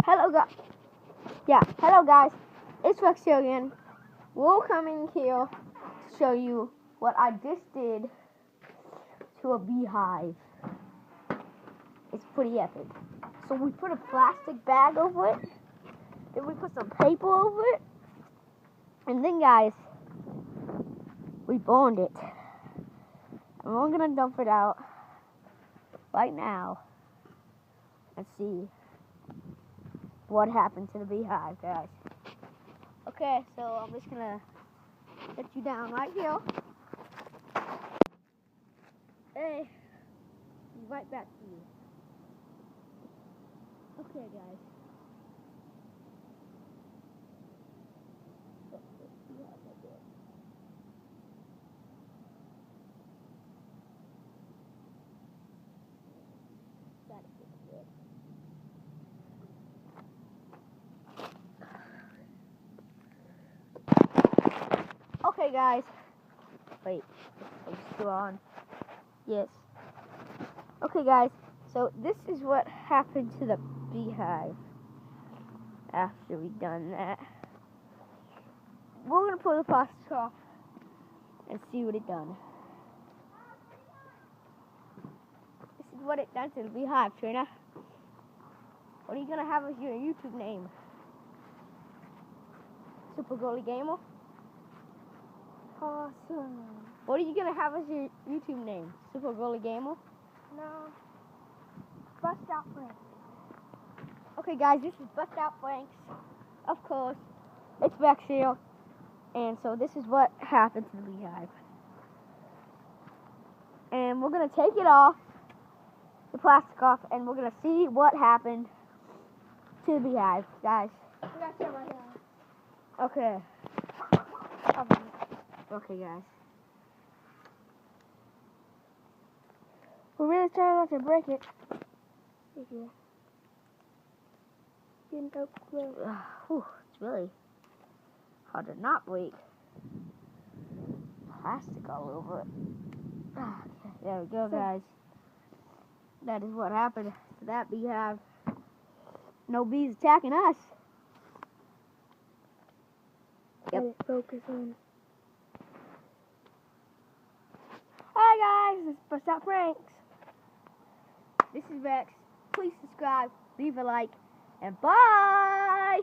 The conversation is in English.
Hello guys, it's Rex here again. We're coming here to show you what I just did to a beehive. It's pretty epic. So we put a plastic bag over it, then we put some paper over it, and then guys, we burned it. And we're gonna dump it out right now and see what happened to the beehive, guys. Okay, so I'm just gonna set you down right here. Hey, right back to you. Okay, guys. Okay, guys. Wait, are you still on? Yes. Okay, guys. So this is what happened to the beehive after we done that. We're gonna pull the plastic off and see what it done. This is what it done to the beehive, Trina. What are you gonna have as your YouTube name? Super Goalie Gamer? Awesome. What are you gonna have as your YouTube name? Super Goalie Gamer? No. Bust out Frank. Okay, guys, this is Bust Out Franks. Of course, it's Rex here, and so this is what happened to the beehive. And we're gonna take it off, the plastic off, and we're gonna see what happened to the beehive, guys. We got that right here. Okay. Okay, guys. We're really trying not to break it. Yeah. Getting up close. It's really hard to not break. Plastic all over it. Okay, there we go, guys. That is what happened to that beehive. No bees attacking us. Yep. Let it focus in. Hi guys, it's Bust Out Franks. This is Rex. Please subscribe, leave a like, and bye!